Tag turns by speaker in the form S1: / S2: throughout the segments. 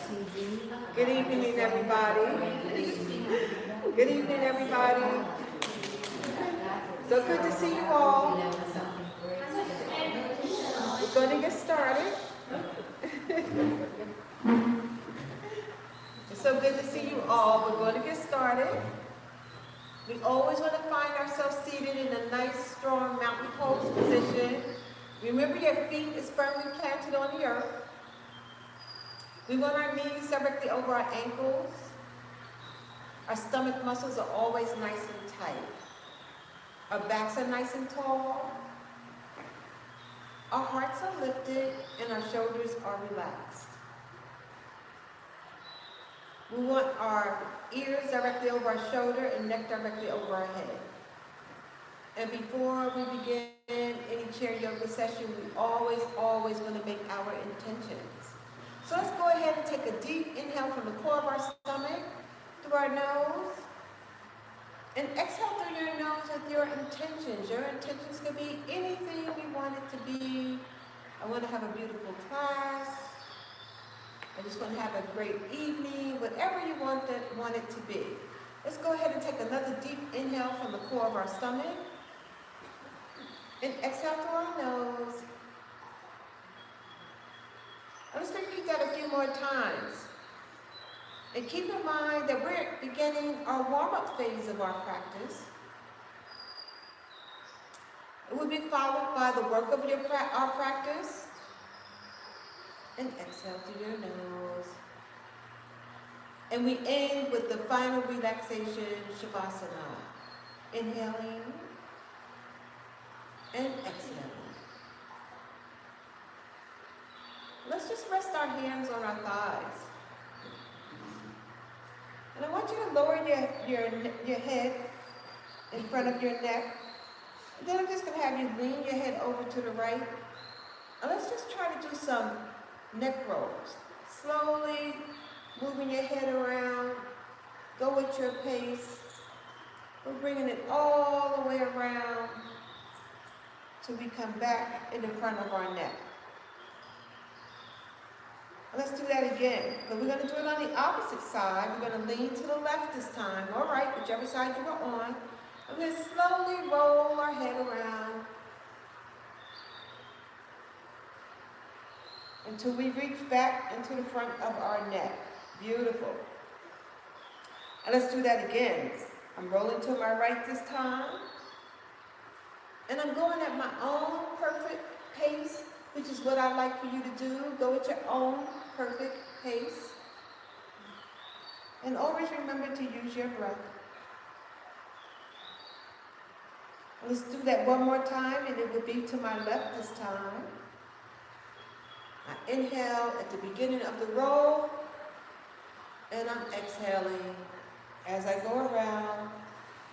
S1: Good evening, everybody. Good evening, everybody. So good to see you all. We're going to get started. It's so good to see you all. We're going to get started. We always want to find ourselves seated in a nice, strong mountain pose position. Remember, your feet is firmly planted on the earth. We want our knees directly over our ankles. Our stomach muscles are always nice and tight. Our backs are nice and tall. Our hearts are lifted and our shoulders are relaxed. We want our ears directly over our shoulder and neck directly over our head. And before we begin any chair yoga session, we always want to make our intentions. So let's go ahead and take a deep inhale from the core of our stomach, through our nose, and exhale through your nose with your intentions. Your intentions could be anything you want it to be. I want to have a beautiful class. I just want to have a great evening, whatever you want it to be. Let's go ahead and take another deep inhale from the core of our stomach, and exhale through our nose. Let's repeat that a few more times. And keep in mind that we're beginning our warm-up phase of our practice. It will be followed by the work of our practice. And exhale through your nose. And we end with the final relaxation, Shavasana. Inhaling and exhaling. Let's just rest our hands on our thighs. And I want you to lower your head in front of your neck. And then I'm just going to have you lean your head over to the right. And let's just try to do some neck rolls. Slowly moving your head around. Go with your pace. We're bringing it all the way around till we come back in the front of our neck. Let's do that again. But we're going to do it on the opposite side. We're going to lean to the left this time. All right, whichever side you are on. I'm going to slowly roll our head around until we reach back into the front of our neck. Beautiful. And let's do that again. I'm rolling to my right this time. And I'm going at my own perfect pace, which is what I like for you to do. Go at your own perfect pace. And always remember to use your breath. Let's do that one more time, and it will be to my left this time. I inhale at the beginning of the roll, and I'm exhaling as I go around,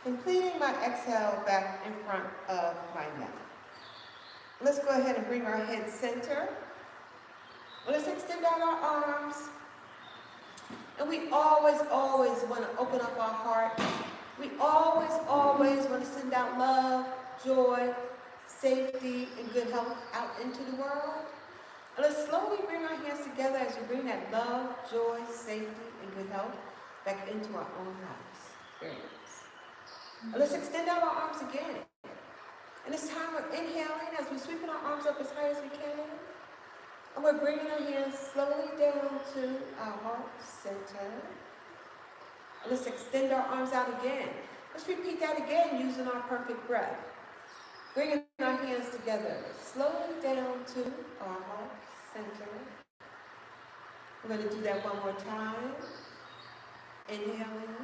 S1: completing my exhale back in front of my neck. Let's go ahead and bring our head center. Let's extend out our arms. And we always want to open up our heart. We always want to send out love, joy, safety, and good health out into the world. And let's slowly bring our hands together as we bring that love, joy, safety, and good health back into our own hearts. Very nice. And let's extend out our arms again. And this time we're inhaling as we're sweeping our arms up as high as we can. And we're bringing our hands slowly down to our heart center. And let's extend our arms out again. Let's repeat that again using our perfect breath. Bringing our hands together, slowly down to our heart center. We're going to do that one more time. Inhaling.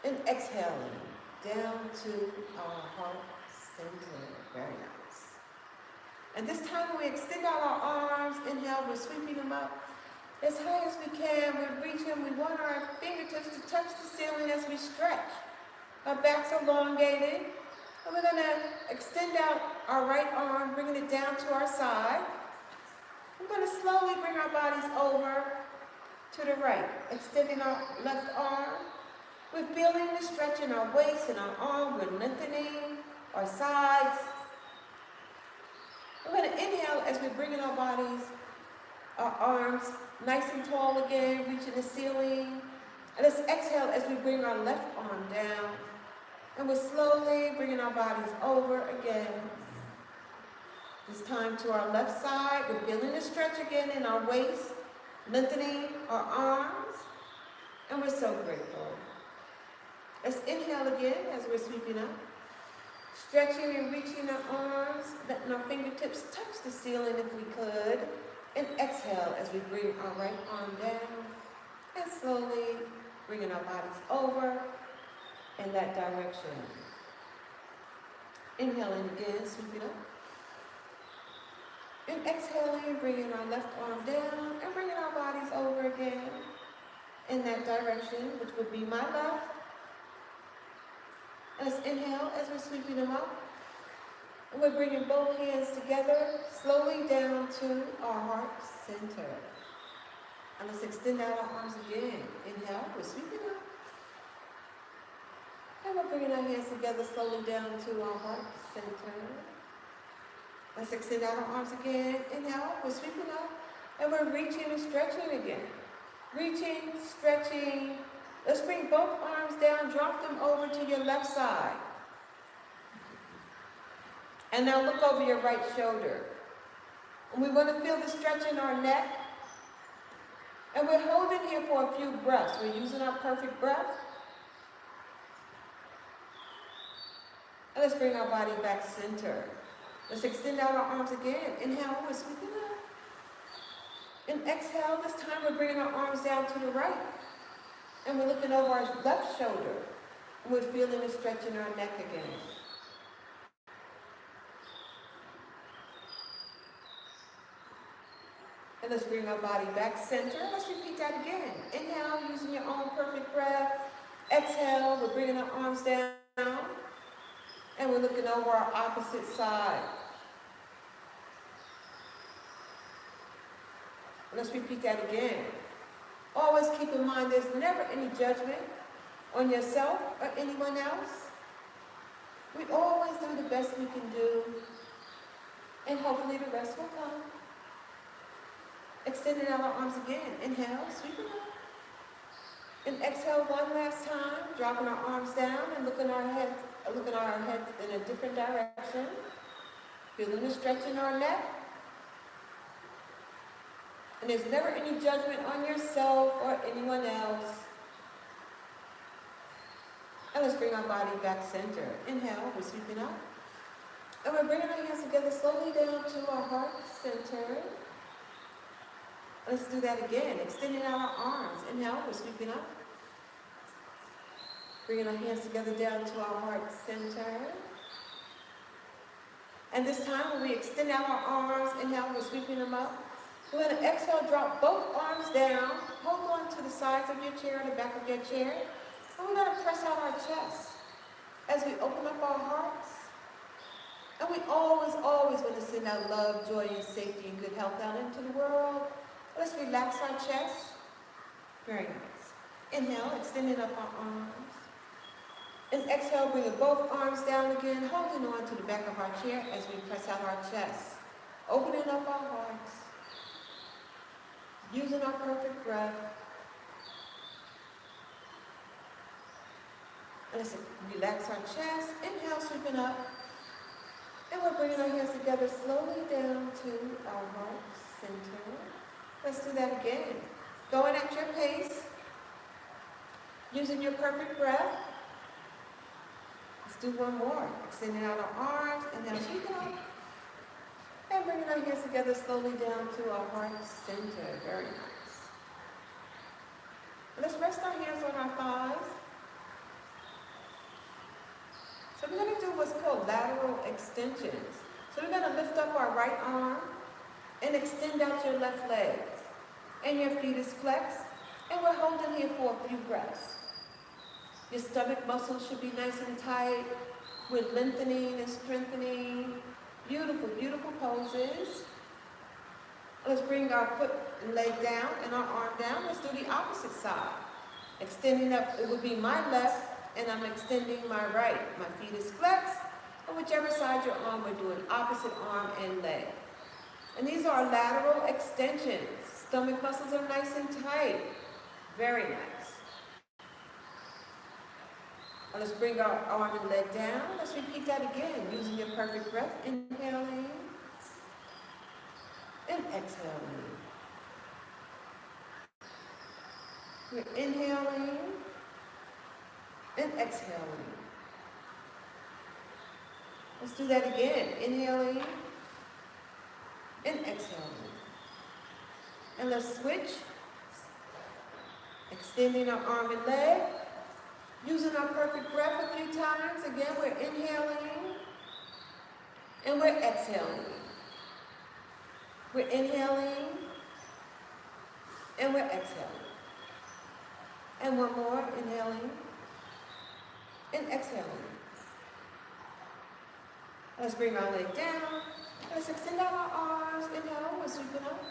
S1: And exhaling. Down to our heart center. Very nice. And this time when we extend out our arms, inhale, we're sweeping them up as high as we can. We're reaching, we want our fingertips to touch the ceiling as we stretch. Our backs are elongated. And we're going to extend out our right arm, bringing it down to our side. We're going to slowly bring our bodies over to the right, extending our left arm. We're feeling the stretch in our waist and our arm. We're lengthening our sides. We're going to inhale as we're bringing our bodies our arms nice and tall again, reaching the ceiling. And let's exhale as we bring our left arm down. And we're slowly bringing our bodies over again. This time to our left side. We're feeling the stretch again in our waist, lengthening our arms. And we're so grateful. Let's inhale again as we're sweeping up. Stretching and reaching our arms, letting our fingertips touch the ceiling if we could. And exhale as we bring our right arm down. And slowly bringing our bodies over in that direction. Inhaling again, sweeping up. And exhaling, bringing our left arm down and bringing our bodies over again in that direction, which would be my left. Let's inhale as we're sweeping them up. And we're bringing both hands together, slowly down to our heart center. And let's extend out our arms again. Inhale, we're sweeping up. And we're bringing our hands together, slowly down to our heart center. Let's extend out our arms again. Inhale, we're sweeping up. And we're reaching and stretching again. Reaching, stretching. Let's bring both arms down, drop them over to your left side. And now look over your right shoulder. And we want to feel the stretch in our neck. And we're holding here for a few breaths. We're using our perfect breath. And let's bring our body back center. Let's extend out our arms again. Inhale, we're sweeping up. And exhale, this time we're bringing our arms down to the right. And we're looking over our left shoulder. And we're feeling the stretch in our neck again. And let's bring our body back center. Let's repeat that again. Inhale, using your own perfect breath. Exhale, we're bringing our arms down. And we're looking over our opposite side. Let's repeat that again. Always keep in mind there's never any judgment on yourself or anyone else. We always do the best we can do. And hopefully the rest will come. Extending out our arms again. Inhale, sweep it up. And exhale one last time, dropping our arms down and looking our head in a different direction. Feeling the stretch in our neck. And there's never any judgment on yourself or anyone else. And let's bring our body back center. Inhale, we're sweeping up. And we're bringing our hands together slowly down to our heart center. Let's do that again. Extending out our arms. Inhale, we're sweeping up. Bringing our hands together down to our heart center. And this time when we extend out our arms, inhale, we're sweeping them up. We're going to exhale, drop both arms down. Hold on to the sides of your chair, the back of your chair. And we're going to press out our chest as we open up our hearts. And we always want to send out love, joy, and safety and good health out into the world. Let's relax our chest. Very nice. Inhale, extending up our arms. And exhale, bringing both arms down again, holding on to the back of our chair as we press out our chest. Opening up our hearts. Using our perfect breath. And let's relax our chest. Inhale, sweeping up. And we're bringing our hands together slowly down to our heart center. Let's do that again. Going at your pace. Using your perfect breath. Let's do one more. Extending out our arms. Inhale, sweeping up. And bringing our hands together slowly down to our heart center. Very nice. Let's rest our hands on our thighs. So we're going to do what's called lateral extensions. So we're going to lift up our right arm and extend out your left leg. And your feet is flexed. And we're holding here for a few breaths. Your stomach muscles should be nice and tight. We're lengthening and strengthening. Beautiful, beautiful poses. Let's bring our foot and leg down and our arm down. Let's do the opposite side. Extending up, it would be my left, and I'm extending my right. My feet is flexed, and whichever side you're on, we're doing opposite arm and leg. And these are lateral extensions. Stomach muscles are nice and tight. Very nice. Now let's bring our arm and leg down. Let's repeat that again, using your perfect breath. Inhaling and exhaling. We're inhaling and exhaling. Let's do that again. Inhaling and exhaling. And let's switch. Extending our arm and leg. Using our perfect breath a few times. Again, we're inhaling and we're exhaling. We're inhaling and we're exhaling. And one more, inhaling and exhaling. Let's bring our leg down. Let's extend out our arms. Inhale, we're sweeping up.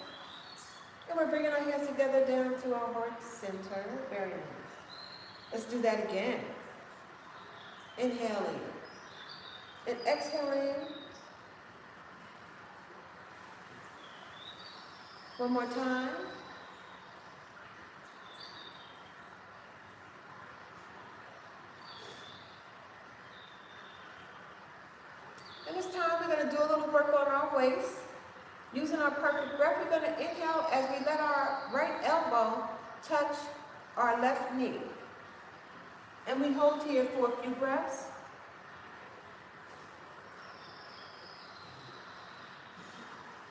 S1: And we're bringing our hands together down to our heart center. Very nice. Let's do that again. Inhaling and exhaling. One more time. And this time we're going to do a little work on our waist. Using our perfect breath, we're going to inhale as we let our right elbow touch our left knee. And we hold here for a few breaths.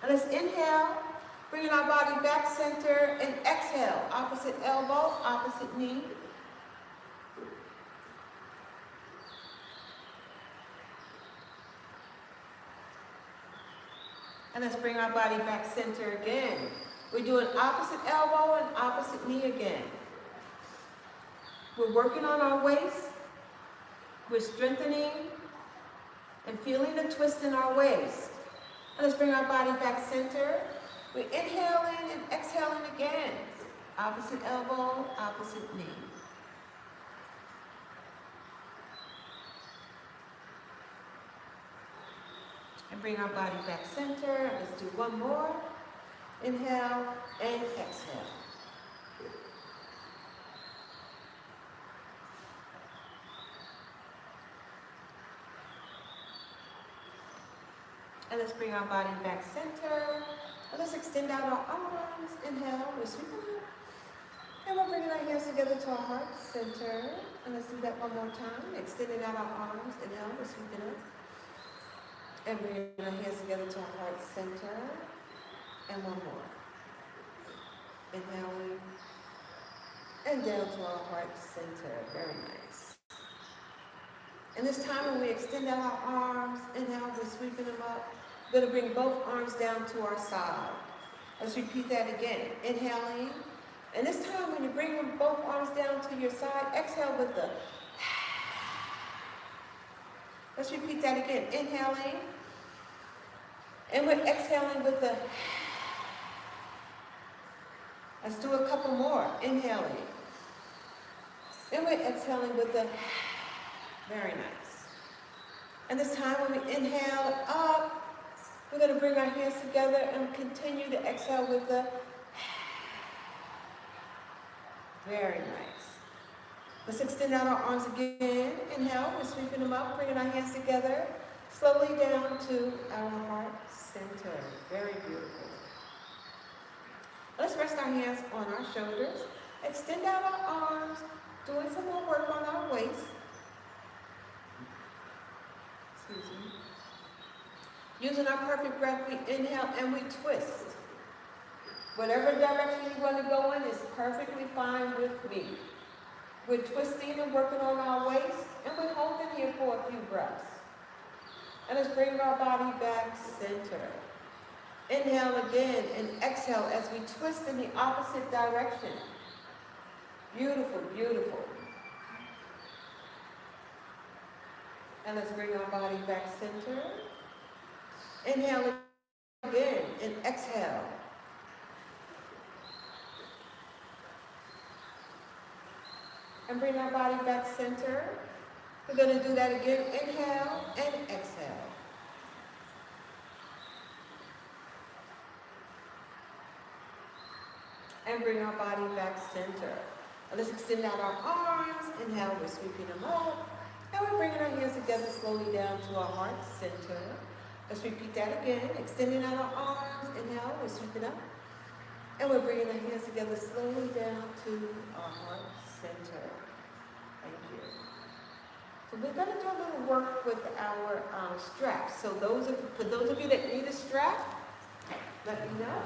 S1: And let's inhale, bringing our body back center, and exhale, opposite elbow, opposite knee. And let's bring our body back center again. We're doing opposite elbow and opposite knee again. We're working on our waist. We're strengthening and feeling the twist in our waist. And let's bring our body back center. We're inhaling and exhaling again. Opposite elbow, opposite knee. And bring our body back center. Let's do one more. Inhale and exhale. And let's bring our body back center. And let's extend out our arms. Inhale, we're sweeping up. And we're bringing our hands together to our heart center. And let's do that one more time. Extending out our arms. Inhale, we're sweeping up. And bringing our hands together to our heart center. And one more. Inhaling. And down to our heart center. Very nice. And this time when we extend out our arms, inhale, we're sweeping them up. We're going to bring both arms down to our side. Let's repeat that again. Inhaling. And this time when you bring both arms down to your side, exhale with the. Let's repeat that again. Inhaling. And we're exhaling with the. Let's do a couple more. Inhaling. And we're exhaling with the. Very nice. And this time when we inhale up, we're going to bring our hands together and continue to exhale with the. Very nice. Let's extend out our arms again. Inhale, we're sweeping them up, bringing our hands together, slowly down to our heart center. Very beautiful. Let's rest our hands on our shoulders. Extend out our arms, doing some more work on our waist. Excuse me. Using our perfect breath, we inhale and we twist. Whatever direction you want to go in is perfectly fine with me. We're twisting and working on our waist, and we're holding here for a few breaths. And let's bring our body back center. Inhale again and exhale as we twist in the opposite direction. Beautiful, beautiful. And let's bring our body back center. Inhale again and exhale. And bring our body back center. We're going to do that again. Inhale and exhale. And bring our body back center. And let's extend out our arms. Inhale, we're sweeping them up. And we're bringing our hands together slowly down to our heart center. Let's repeat that again. Extending out our arms. Inhale, we're sweeping up. And we're bringing our hands together slowly down to our heart center. Thank you. So we're going to do a little work with our straps. So for those of you that need a strap, let me know.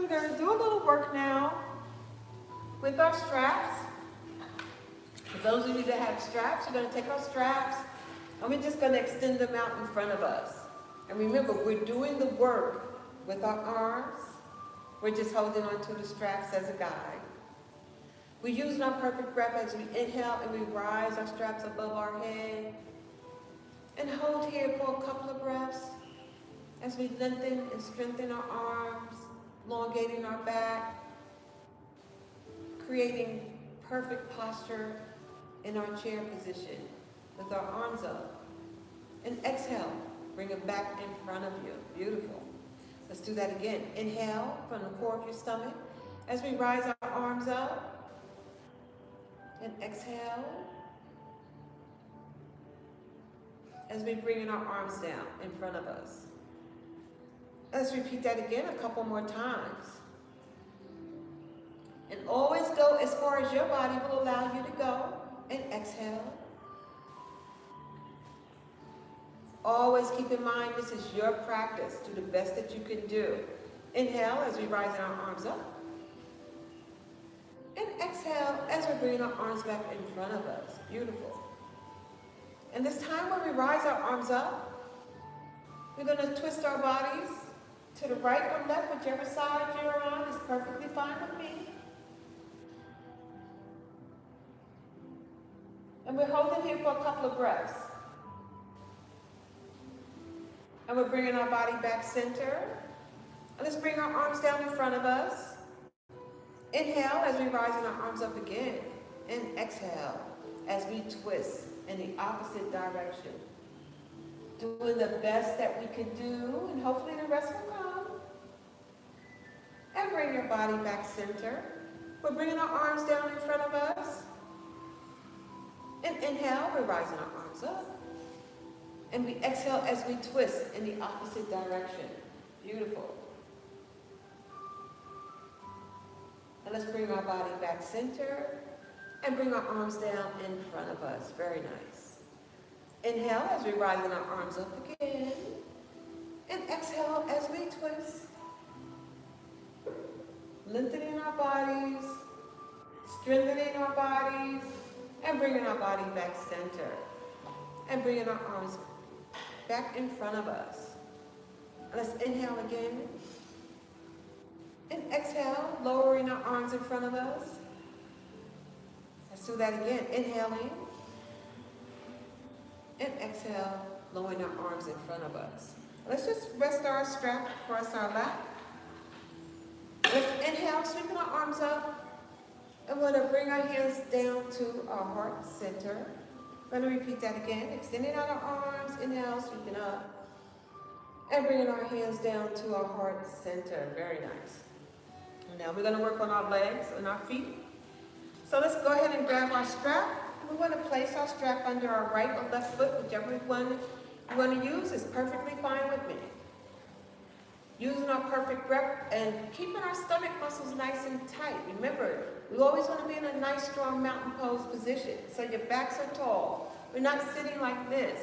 S1: We're going to do a little work now with our straps. For those of you that have straps, we're going to take our straps and we're just going to extend them out in front of us. And remember, we're doing the work with our arms. We're just holding onto the straps as a guide. We're using our perfect breath as we inhale and we rise our straps above our head. And hold here for a couple of breaths as we lengthen and strengthen our arms, elongating our back, creating perfect posture in our chair position with our arms up. And exhale, bring it back in front of you. Beautiful. Let's do that again. Inhale from the core of your stomach as we rise our arms up. And exhale as we bring in our arms down in front of us. Let's repeat that again a couple more times. And always go as far as your body will allow you to go. And exhale. Always keep in mind this is your practice. Do the best that you can do. Inhale as we rise our arms up. And exhale as we bring our arms back in front of us. Beautiful. And this time when we rise our arms up, we're going to twist our bodies to the right or left, whichever side you're on is perfectly fine with me. And we're holding here for a couple of breaths. And we're bringing our body back center. And let's bring our arms down in front of us. Inhale as we rise our arms up again. And exhale as we twist in the opposite direction. Doing the best that we can do, and hopefully the rest will come. And bring your body back center. We're bringing our arms down in front of us. And inhale, we're rising our arms up. And we exhale as we twist in the opposite direction. Beautiful. And let's bring our body back center. And bring our arms down in front of us. Very nice. Inhale as we rise our arms up again. And exhale as we twist. Lengthening our bodies. Strengthening our bodies. And bringing our body back center. And bringing our arms back in front of us. And let's inhale again. And exhale, lowering our arms in front of us. Let's do that again. Inhaling. And exhale, lowering our arms in front of us. Let's just rest our strap across our lap. Let's inhale, sweeping our arms up. And we're going to bring our hands down to our heart center. We're going to repeat that again. Extending out our arms. Inhale, sweeping up. And bringing our hands down to our heart center. Very nice. And now we're going to work on our legs and our feet. So let's go ahead and grab our strap. We want to place our strap under our right or left foot, whichever one you want to use is perfectly fine with me. Using our perfect breath and keeping our stomach muscles nice and tight. Remember, we always want to be in a nice, strong mountain pose position. So your backs are tall. We're not sitting like this.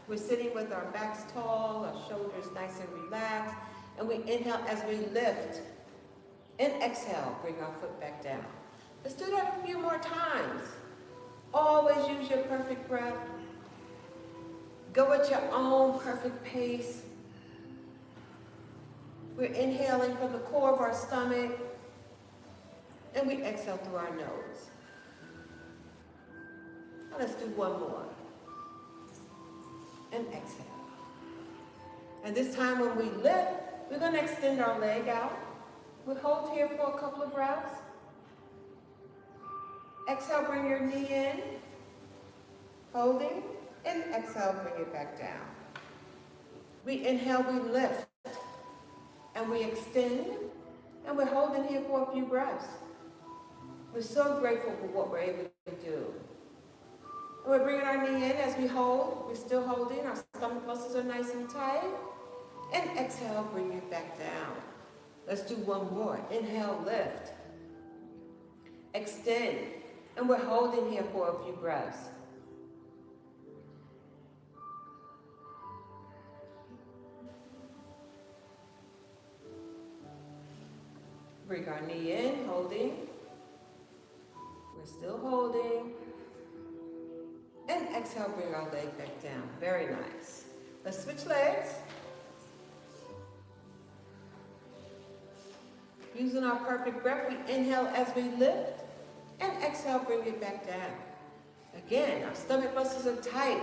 S1: We're sitting with our backs tall, our shoulders nice and relaxed. And we inhale as we lift. And exhale, bring our foot back down. Let's do that a few more times. Always use your perfect breath. Go at your own perfect pace. We're inhaling from the core of our stomach, and we exhale through our nose. Now let's do one more. And exhale. And this time when we lift, we're going to extend our leg out. We'll hold here for a couple of breaths. Exhale, bring your knee in. Holding, and exhale, bring it back down. We inhale, we lift. And we extend, and we're holding here for a few breaths. We're so grateful for what we're able to do. And we're bringing our knee in as we hold. We're still holding. Our stomach muscles are nice and tight. And exhale, bring it back down. Let's do one more. Inhale, lift. Extend. And we're holding here for a few breaths. Bring our knee in, holding. We're still holding. And exhale, bring our leg back down. Very nice. Let's switch legs. Using our perfect breath, we inhale as we lift. And exhale, bring it back down. Again, our stomach muscles are tight.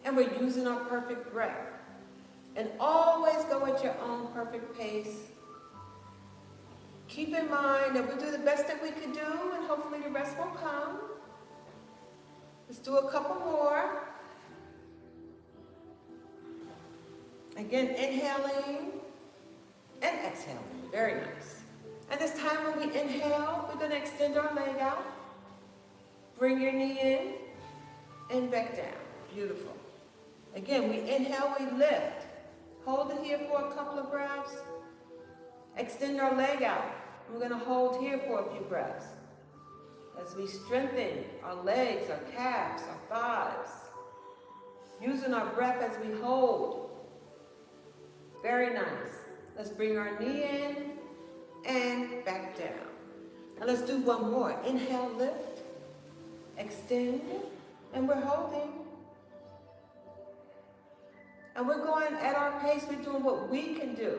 S1: And we're using our perfect breath. And always go at your own perfect pace. Keep in mind that we'll do the best that we can do, and hopefully the rest will come. Let's do a couple more. Again, inhaling and exhaling. Very nice. And this time when we inhale, we're going to extend our leg out. Bring your knee in and back down. Beautiful. Again, we inhale, we lift. Hold it here for a couple of breaths. Extend our leg out. We're going to hold here for a few breaths as we strengthen our legs, our calves, our thighs. Using our breath as we hold. Very nice. Let's bring our knee in and back down. Now let's do one more. Inhale, lift, extend, and we're holding. And we're going at our pace. We're doing what we can do.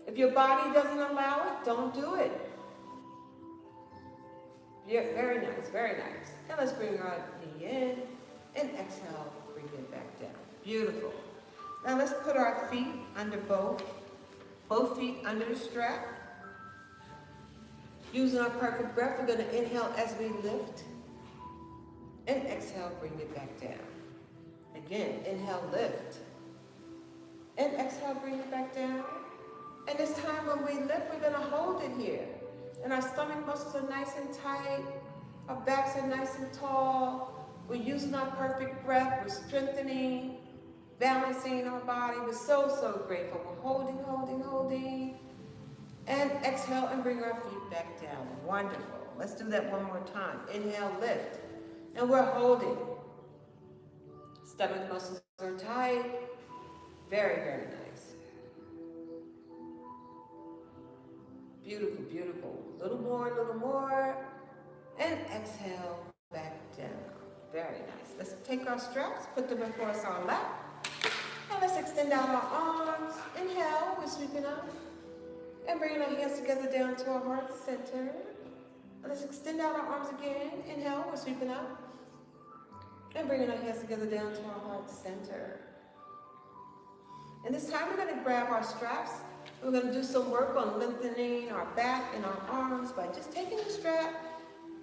S1: If your body doesn't allow it, don't do it. Yeah, very nice, very nice. And let's bring our knee in and exhale, bring it back down. Beautiful. Now let's put our feet under both feet under the strap. Using our perfect breath, we're going to inhale as we lift. And exhale, bring it back down. Again, inhale, lift. And exhale, bring it back down. And this time when we lift, we're going to hold it here. And our stomach muscles are nice and tight. Our backs are nice and tall. We're using our perfect breath. We're strengthening, balancing our body. We're so, so grateful. We're holding, holding, holding. And exhale and bring our feet back down. Wonderful. Let's do that one more time. Inhale, lift. And we're holding. Stomach muscles are tight. Very, very nice. Beautiful, beautiful. Little more. And exhale, back down. Very nice. Let's take our straps, put them across our lap. And let's extend out our arms. Inhale, we're sweeping up. And bringing our hands together down to our heart center. And let's extend out our arms again. Inhale, we're sweeping up. And bringing our hands together down to our heart center. And this time we're going to grab our straps. We're going to do some work on lengthening our back and our arms by just taking the strap,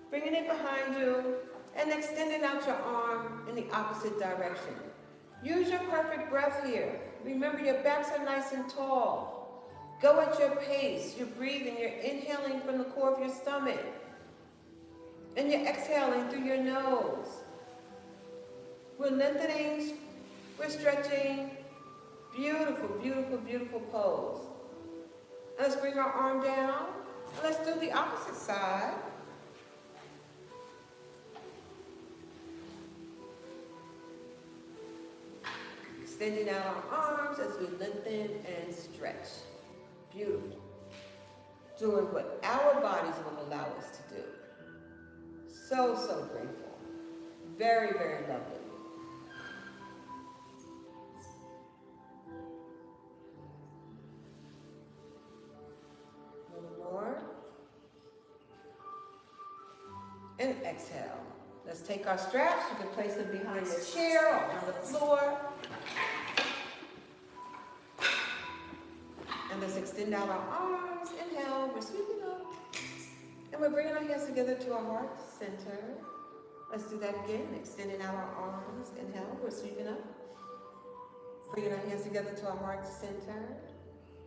S1: bringing it behind you, and extending out your arm in the opposite direction. Use your perfect breath here. Remember, your backs are nice and tall. Go at your pace. You're breathing. You're inhaling from the core of your stomach. And you're exhaling through your nose. We're lengthening. We're stretching. Beautiful, beautiful, beautiful pose. Let's bring our arm down. And let's do the opposite side. Extending out our arms as we lengthen and stretch. Beautiful. Doing what our bodies will allow us to do. So, so grateful. Very, very lovely. A little more. And exhale. Let's take our straps. You can place them behind your chair or on the floor. And let's extend out our arms. Inhale, we're sweeping up. And we're bringing our hands together to our heart center. Let's do that again. Extending out our arms. Inhale, we're sweeping up. Bringing our hands together to our heart center.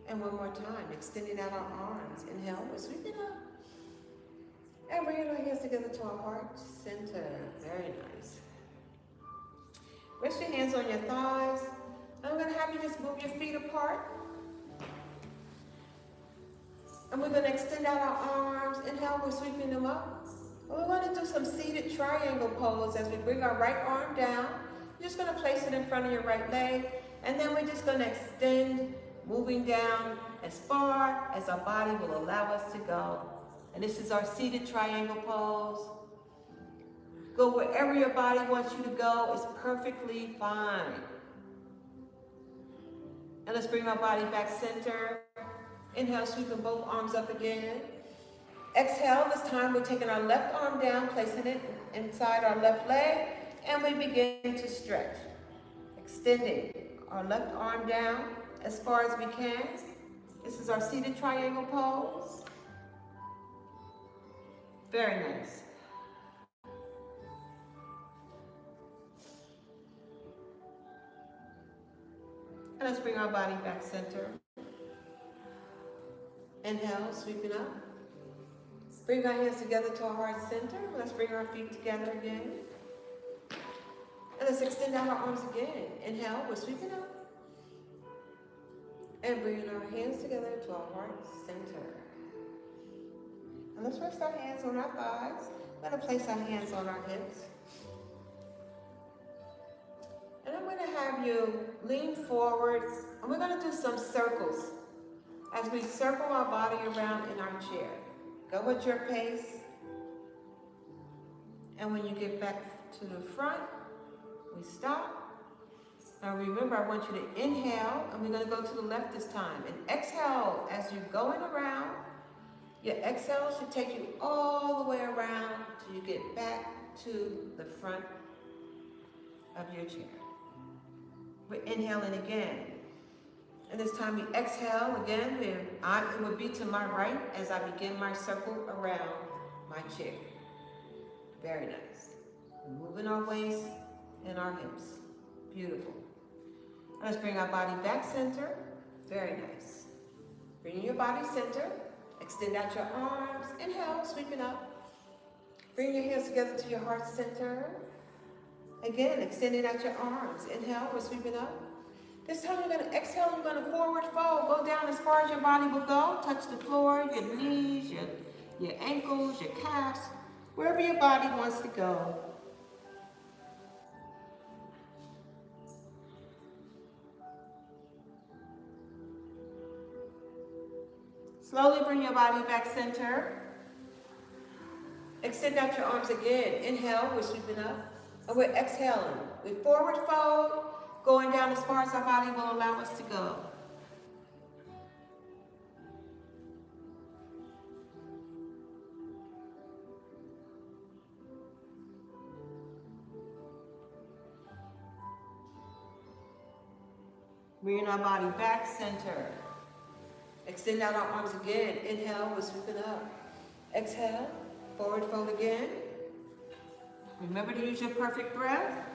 S1: And one more time, extending out our arms. Inhale, we're sweeping up. And bringing our hands together to our heart center. Very nice. Rest your hands on your thighs. I'm going to have you just move your feet apart. And we're going to extend out our arms. Inhale, we're sweeping them up. And we're going to do some seated triangle pose as we bring our right arm down. You're just going to place it in front of your right leg. And then we're just going to extend, moving down as far as our body will allow us to go. And this is our seated triangle pose. Go wherever your body wants you to go. It's perfectly fine. And let's bring our body back center. Inhale, sweeping both arms up again. Exhale, this time we're taking our left arm down, placing it inside our left leg, and we begin to stretch. Extending our left arm down as far as we can. This is our seated triangle pose. Very nice. And let's bring our body back center. Inhale, sweeping up. Bring our hands together to our heart center. Let's bring our feet together again. And let's extend out our arms again. Inhale, we're sweeping up. And bringing our hands together to our heart center. And let's rest our hands on our thighs. We're going to place our hands on our hips. And I'm going to have you lean forward. And we're going to do some circles as we circle our body around in our chair. Go at your pace. And when you get back to the front, we stop. Now remember, I want you to inhale, and we're going to go to the left this time. And exhale as you're going around. Your exhale should take you all the way around till you get back to the front of your chair. We're inhaling again. And this time we exhale again. It will be to my right as I begin my circle around my chair. Very nice. Moving our waist and our hips. Beautiful. Let's bring our body back center. Very nice. Bring your body center. Extend out your arms. Inhale, sweeping up. Bring your hands together to your heart center. Again, extending out your arms. Inhale, we're sweeping up. This time you're going to exhale, you're going to forward fold. Go down as far as your body will go. Touch the floor, your knees, your ankles, your calves, wherever your body wants to go. Slowly bring your body back center. Extend out your arms again. Inhale, we're sweeping up. And we're exhaling. We forward fold, going down as far as our body will allow us to go. Bringing our body back center. Extend out our arms again. Inhale, we're sweeping up. Exhale, forward fold again. Remember to use your perfect breath.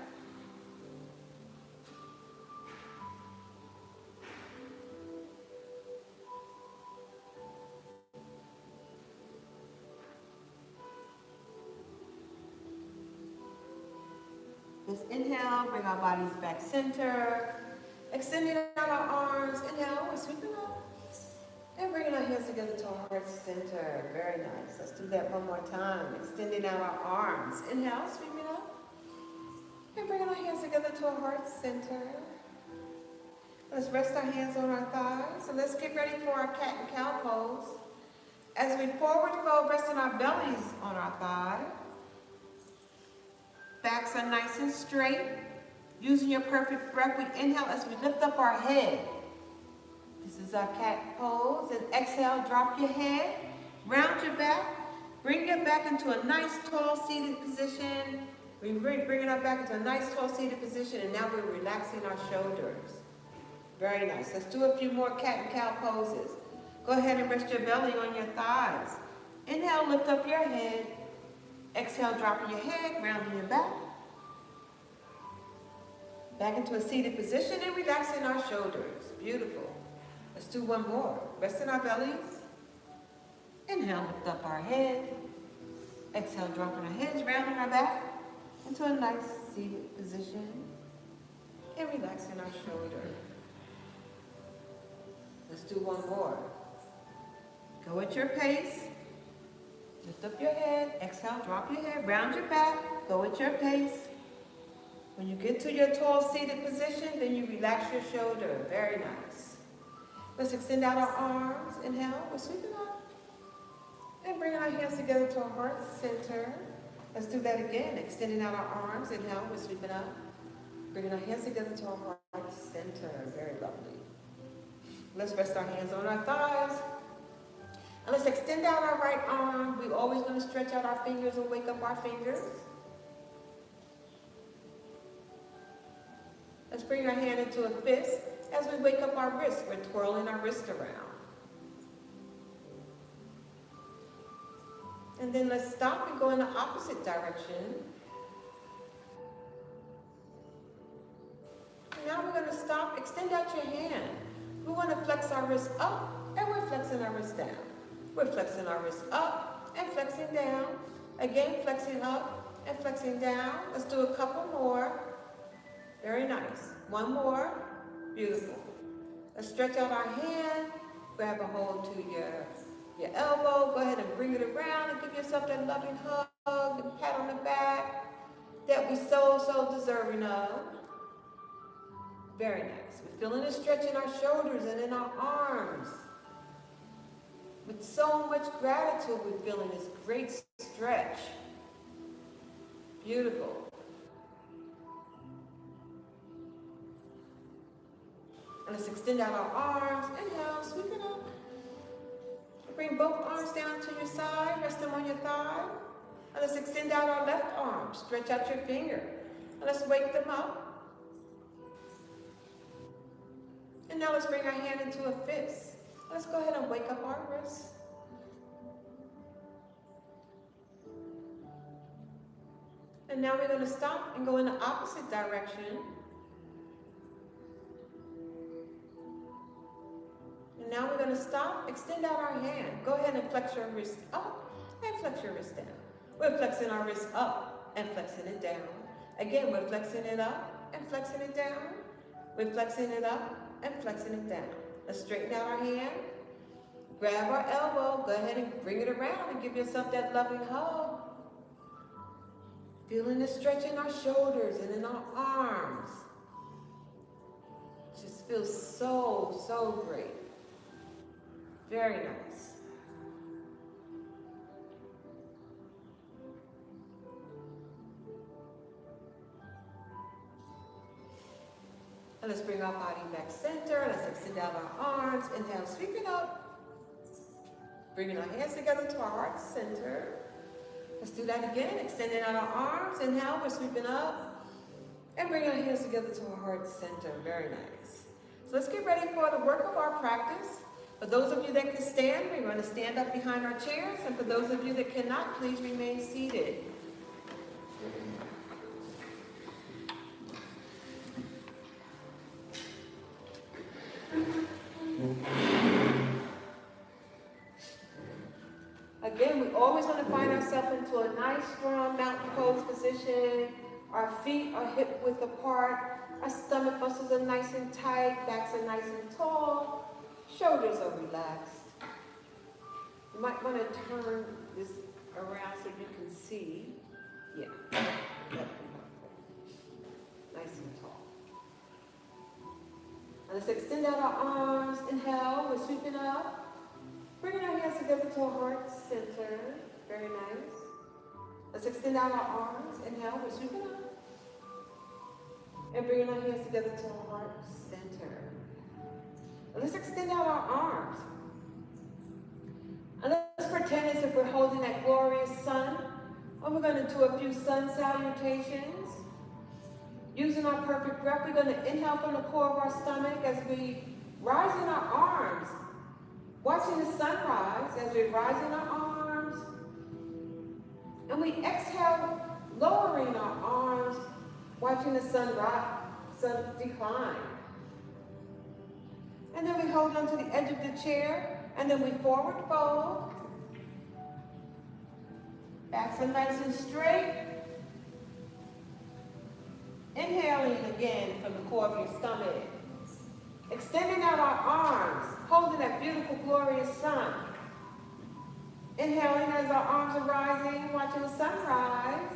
S1: Just inhale, bring our bodies back center. Extending out our arms. Inhale, we're sweeping up. And bringing our hands together to our heart center. Very nice. Let's do that one more time. Extending out our arms. Inhale, sweeping up. And bringing our hands together to our heart center. Let's rest our hands on our thighs. So let's get ready for our cat and cow pose. As we forward fold, resting our bellies on our thighs. Backs are nice and straight. Using your perfect breath, we inhale as we lift up our head. This is our cat pose. And exhale, drop your head, round your back, bring your back into a nice tall seated position. We bring our back into a nice tall seated position, and now we're relaxing our shoulders. Very nice. Let's do a few more cat and cow poses. Go ahead and rest your belly on your thighs. Inhale, lift up your head. Exhale, dropping your head, rounding your back. Back into a seated position and relaxing our shoulders. Beautiful. Let's do one more. Resting our bellies. Inhale, lift up our head. Exhale, dropping our heads, rounding our back into a nice seated position and relaxing our shoulder. Let's do one more. Go at your pace. Lift up your head. Exhale, drop your head, round your back. Go at your pace. When you get to your tall seated position, then you relax your shoulder. Very nice. Let's extend out our arms. Inhale, we're sweeping up. And bringing our hands together to our heart center. Let's do that again. Extending out our arms. Inhale, we're sweeping up. Bringing our hands together to our heart center. Very lovely. Let's rest our hands on our thighs. And let's extend out our right arm. We're always going to stretch out our fingers and wake up our fingers. Let's bring our hand into a fist. As we wake up our wrist, we're twirling our wrist around. And then let's stop and go in the opposite direction. And now we're going to stop, extend out your hand. We want to flex our wrist up, and we're flexing our wrist down. We're flexing our wrist up and flexing down. Again, flexing up and flexing down. Let's do a couple more. Very nice. One more. Beautiful. Let's stretch out our hand. Grab a hold to your elbow. Go ahead and bring it around and give yourself that loving hug and pat on the back that we're so deserving of. Very nice. We're feeling a stretch in our shoulders and in our arms. With so much gratitude, we're feeling this great stretch. Beautiful. And let's extend out our arms. Inhale, sweep it up. Bring both arms down to your side. Rest them on your thigh. And let's extend out our left arm. Stretch out your finger. And let's wake them up. And now let's bring our hand into a fist. Let's go ahead and wake up our wrists. And now we're going to stop and go in the opposite direction. And now we're going to stop, extend out our hand. Go ahead and flex your wrist up and flex your wrist down. We're flexing our wrist up and flexing it down. Again, we're flexing it up and flexing it down. We're flexing it up and flexing it down. Let's straighten out our hand. Grab our elbow. Go ahead and bring it around and give yourself that loving hug. Feeling the stretch in our shoulders and in our arms. Just feels so great. Very nice. And let's bring our body back center. Let's extend out our arms. Inhale, sweep it up. Bringing our hands together to our heart center. Let's do that again. Extending out our arms. Inhale, we're sweeping up. And bring our hands together to our heart center. Very nice. So let's get ready for the work of our practice. For those of you that can stand, we're going to stand up behind our chairs. And for those of you that cannot, please remain seated. Again, we always want to find ourselves into a nice, strong mountain pose position. Our feet are hip width apart. Our stomach muscles are nice and tight. Backs are nice and tall. Shoulders are relaxed. You might want to turn this around so you can see. Yeah, that would be helpful. Nice and tall. And let's extend out our arms. Inhale, we're sweeping up. Bringing our hands together to our heart center. Very nice. Let's extend out our arms. Inhale, we're sweeping up. And bringing our hands together to our heart center. And let's extend out our arms. And let's pretend as if we're holding that glorious sun. And we're going to do a few sun salutations. Using our perfect breath, we're going to inhale from the core of our stomach as we rise in our arms. Watching the sun rise as we rise in our arms. And we exhale, lowering our arms, watching the sun decline. And then we hold on to the edge of the chair, and then we forward fold. Backs are nice and straight. Inhaling again from the core of your stomach. Extending out our arms, holding that beautiful, glorious sun. Inhaling as our arms are rising, watching the sun rise.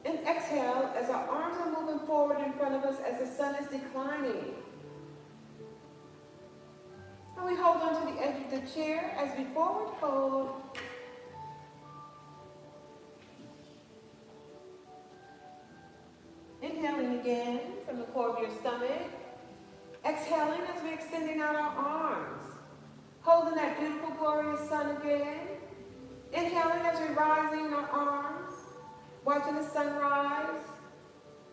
S1: And exhale as our arms are moving forward in front of us as the sun is declining. And we hold on to the edge of the chair as we forward fold. Inhaling again from the core of your stomach. Exhaling as we're extending out our arms. Holding that beautiful, glorious sun again. Inhaling as we're rising our arms. Watching the sun rise.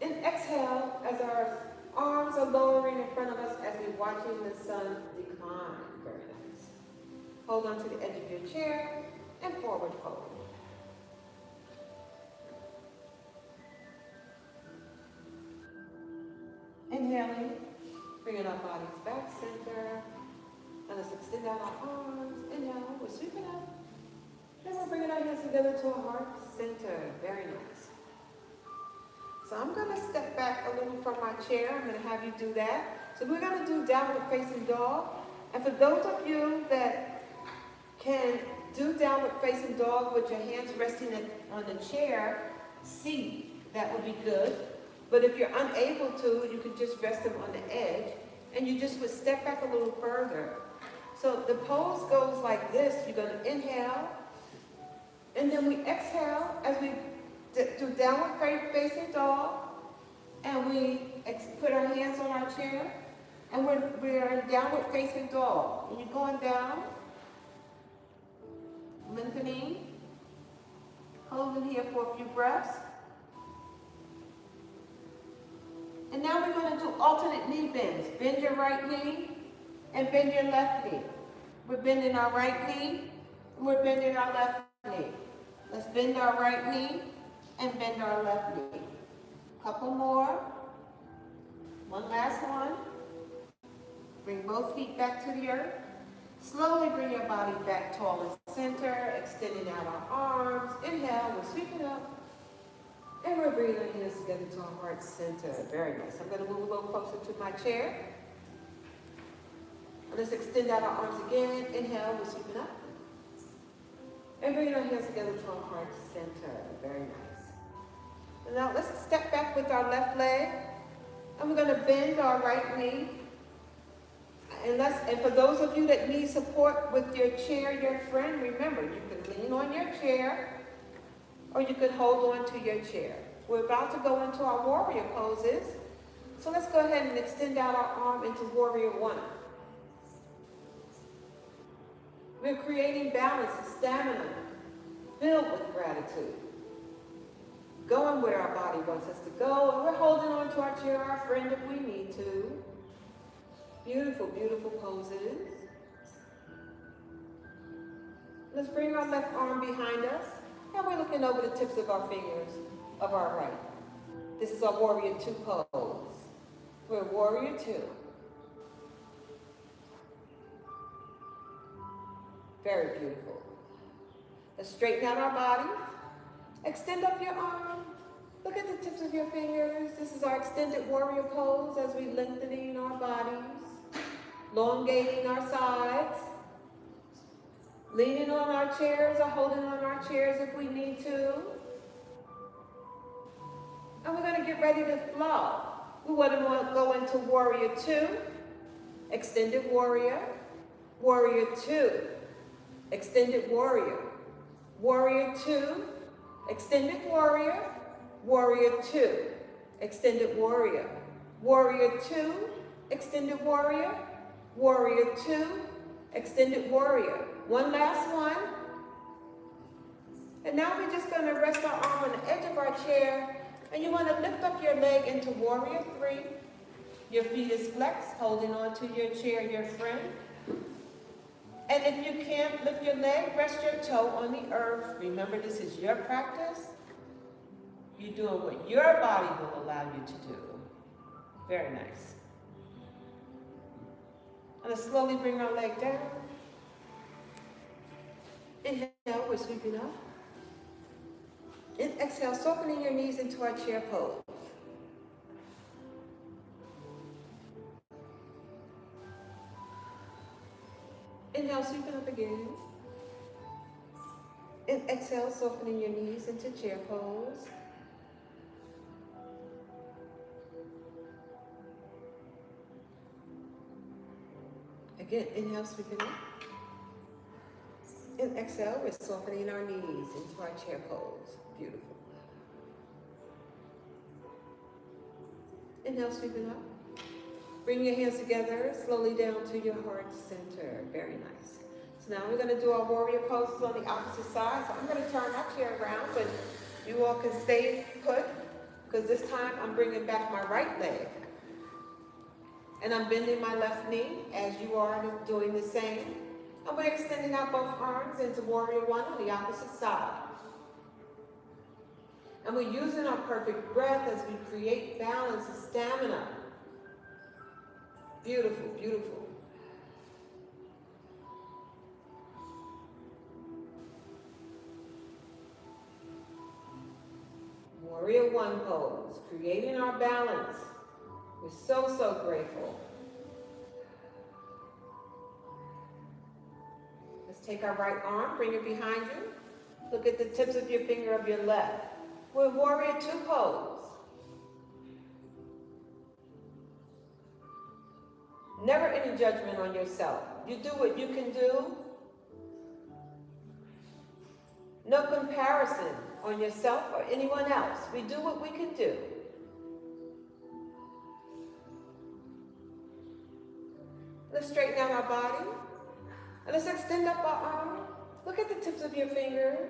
S1: And exhale as our arms are lowering in front of us as we're watching the sun decline. Very nice. Hold on to the edge of your chair and forward fold. Inhaling, bringing our bodies back center. And let's extend out our arms. Inhale, we're sweeping up. And we're bringing our hands together to our heart center. Very nice. So I'm going to step back a little from my chair. I'm going to have you do that. So we're going to do downward facing dog. And for those of you that can do downward facing dog with your hands resting on the chair seat, that would be good. But if you're unable to, you can just rest them on the edge. And you just would step back a little further. So the pose goes like this. You're going to inhale. And then we exhale as we do downward facing dog. And we put our hands on our chair. And we're in downward facing dog. And you're going down. Lengthening. Holding here for a few breaths. And now we're going to do alternate knee bends. Bend your right knee and bend your left knee. We're bending our right knee and we're bending our left knee. Let's bend our right knee and bend our left knee. Couple more. One last one. Bring both feet back to the earth. Slowly bring your body back tall and center, extending out our arms. Inhale, we're sweeping up. And we're bringing our hands together to our heart center. Very nice. I'm going to move a little closer to my chair. And let's extend out our arms again. Inhale, we're sweeping up. And bringing our hands together to our heart center. Very nice. And now let's step back with our left leg. And we're going to bend our right knee. And for those of you that need support with your chair, your friend, remember, you can lean on your chair. Or you could hold on to your chair. We're about to go into our warrior poses. So let's go ahead and extend out our arm into warrior one. We're creating balance and stamina, filled with gratitude. Going where our body wants us to go, and we're holding on to our chair, our friend, if we need to. Beautiful, beautiful poses. Let's bring our left arm behind us. And we're looking over the tips of our fingers of our right. This is our warrior two pose. We're warrior two. Very beautiful. Let's straighten out our bodies. Extend up your arm. Look at the tips of your fingers. This is our extended warrior pose as we lengthening our bodies, elongating our sides. Leaning on our chairs or holding on our chairs if we need to. And we're going to get ready to flow. We want to go into warrior 2, extended warrior, warrior 2, extended warrior, warrior 2, extended warrior, warrior 2, extended warrior, warrior 2, extended warrior, warrior 2, extended warrior. One last one. And now we're just going to rest our arm on the edge of our chair. And you want to lift up your leg into warrior 3. Your feet is flexed, holding on to your chair, your friend. And if you can't lift your leg, rest your toe on the earth. Remember, this is your practice. You're doing what your body will allow you to do. Very nice. And let's slowly bring our leg down. Inhale, we're sweeping up. And exhale, softening your knees into our chair pose. Inhale, sweeping up again. And exhale, softening your knees into chair pose. Again, inhale, sweeping up. And exhale, we're softening our knees into our chair pose. Beautiful. Inhale, sweeping up. Bring your hands together, slowly down to your heart center. Very nice. So now we're going to do our warrior poses on the opposite side. So I'm going to turn my chair around, but you all can stay put, because this time I'm bringing back my right leg. And I'm bending my left knee as you are doing the same. And we're extending out both arms into warrior 1 on the opposite side. And we're using our perfect breath as we create balance and stamina. Beautiful, beautiful. Warrior 1 pose, creating our balance. We're so, so grateful. Let's take our right arm, bring it behind you. Look at the tips of your finger of your left. We're warrior 2 pose. Never any judgment on yourself. You do what you can do. No comparison on yourself or anyone else. We do what we can do. Let's straighten out our body. And let's extend up our arm. Look at the tips of your finger.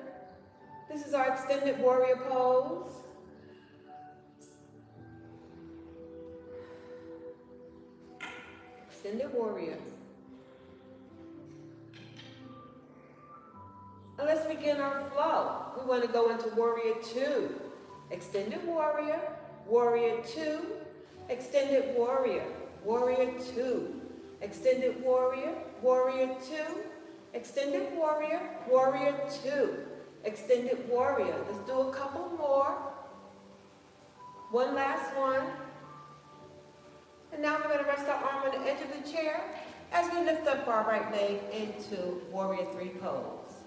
S1: This is our extended warrior pose. Extended warrior. And let's begin our flow. We want to go into warrior 2. Extended warrior, warrior 2, extended warrior, warrior 2, extended warrior, warrior 2, extended warrior, warrior 2, extended warrior. Let's do a couple more. One last one. And now we're going to rest our arm on the edge of the chair as we lift up our right leg into warrior 3 pose.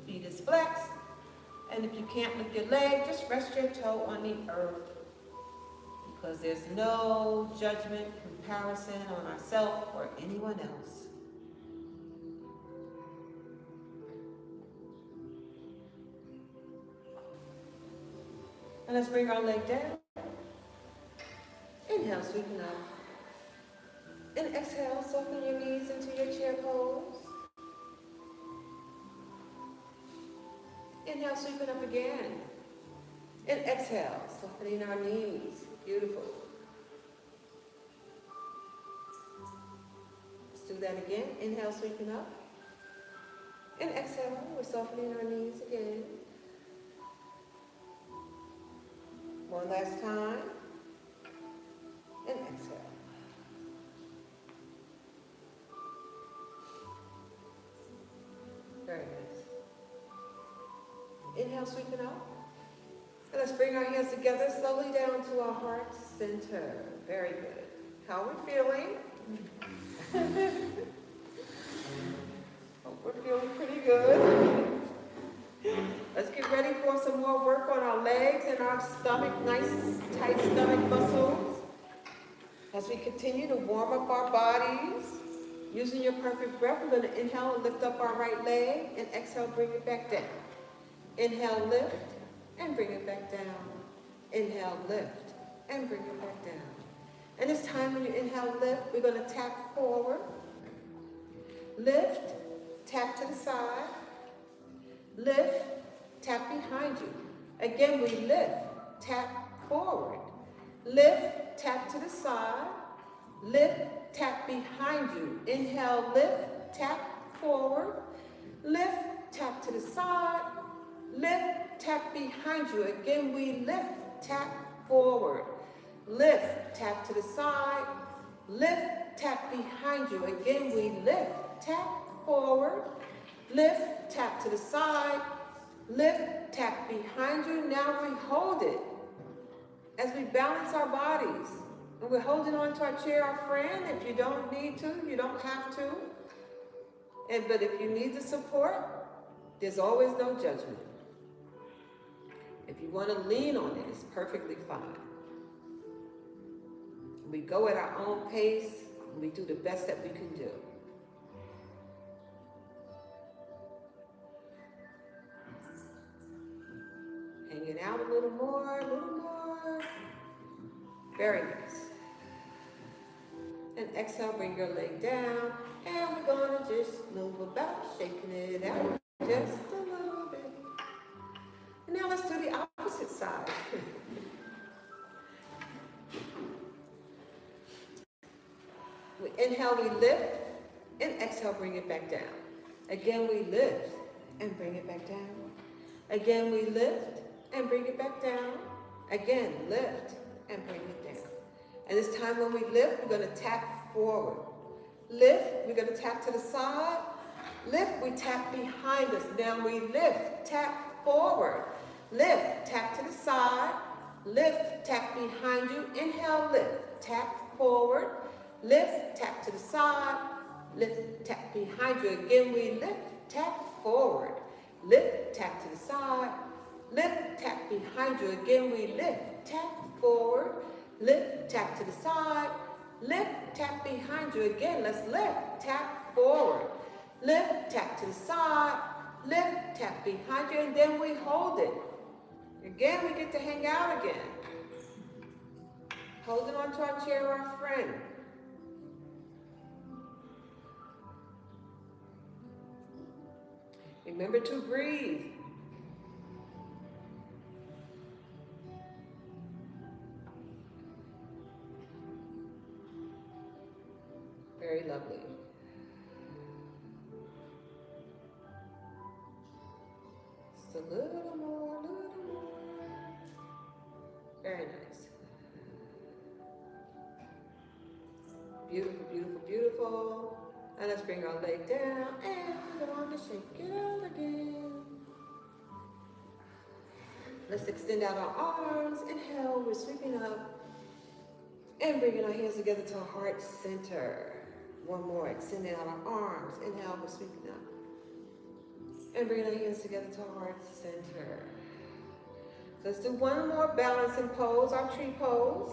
S1: Feet is flexed. And if you can't lift your leg, just rest your toe on the earth. Because there's no judgment, comparison on ourselves or anyone else. And let's bring our leg down. Inhale, sweeping up. And exhale, soften your knees into your chair pose. Inhale, sweeping up again. And exhale, softening our knees. Beautiful. Let's do that again. Inhale, sweeping up. And exhale, we're softening our knees again. One last time. And exhale. Very nice. Inhale, sweeping up. And let's bring our hands together slowly down to our heart center. Very good. How are we feeling? Hope we're feeling pretty good. Let's get ready for some more work on our legs and our stomach, nice tight stomach muscles. As we continue to warm up our bodies, using your perfect breath, we're going to inhale and lift up our right leg, and exhale, bring it back down. Inhale, lift, and bring it back down. Inhale, lift, and bring it back down. And this time when you inhale, lift, we're going to tap forward. Lift, tap to the side. Lift, tap behind you. Again, we lift, tap forward. Lift, tap to the side. Lift, tap behind you. Inhale, lift, tap forward. Lift, tap to the side. Lift, tap behind you. Again, we lift, tap forward. Lift, tap to the side. Lift, tap behind you. Again, we lift, tap forward. Lift, tap to the side. Lift, tap behind you. Now we hold it as we balance our bodies. And we're holding on to our chair, our friend. If you don't need to, you don't have to. But if you need the support, there's always no judgment. If you want to lean on it, it's perfectly fine. We go at our own pace, and we do the best that we can do. Hanging out a little more, a little more. Very nice. And exhale, bring your leg down. And we're going to just move about, shaking it out just a little bit. And now let's do the opposite side. We inhale, we lift, and exhale, bring it back down. Again, we lift and bring it back down. Again, we lift and bring it back down. Again, lift and bring it down. And this time when we lift, we're going to tap forward. Lift, we're going to tap to the side. Lift, we tap behind us. Now we lift, tap forward. Lift, tap to the side. Lift, tap behind you. Inhale, lift, tap forward. Lift, tap to the side. Lift, tap behind you. Again, we lift, tap forward. Lift, tap to the side. Lift, tap behind you. Again, we lift, tap forward. Lift, tap to the side. Lift, tap behind you. Again, let's lift, tap forward. Lift, tap to the side. Lift, tap behind you, and then we hold it. Again, we get to hang out again. Holding on to our chair, our friend. Remember to breathe. Very lovely. Just a little more, a little more. Very nice. Beautiful, beautiful, beautiful. And let's bring our leg down and go on to shake it out again. Let's extend out our arms. Inhale, we're sweeping up and bringing our hands together to our heart center. One more, extending out our arms. Inhale, we're sweeping up and bringing our hands together to our heart center. So let's do one more balancing pose, our tree pose.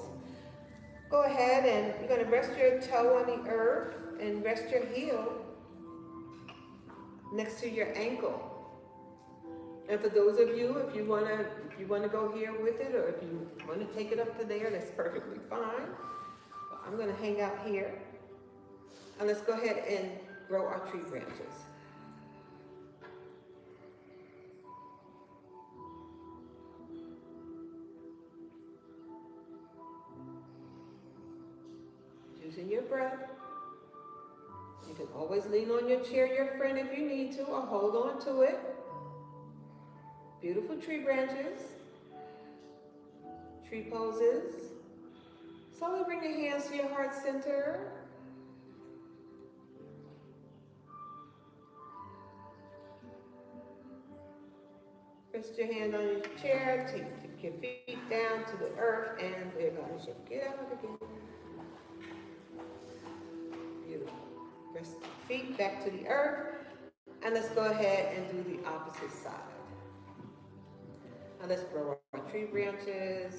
S1: Go ahead and you're going to rest your toe on the earth and rest your heel next to your ankle. And for those of you, if you want to go here with it, or if you want to take it up to there, that's perfectly fine. But I'm going to hang out here. And let's go ahead and grow our tree branches. Using your breath. You can always lean on your chair, your friend, if you need to, or hold on to it. Beautiful tree branches. Tree poses. Slowly bring your hands to your heart center. Rest your hand on your chair, take your feet down to the earth, and we're going to shake it out again. Beautiful. Rest the feet back to the earth. And let's go ahead and do the opposite side. Now let's grow our tree branches.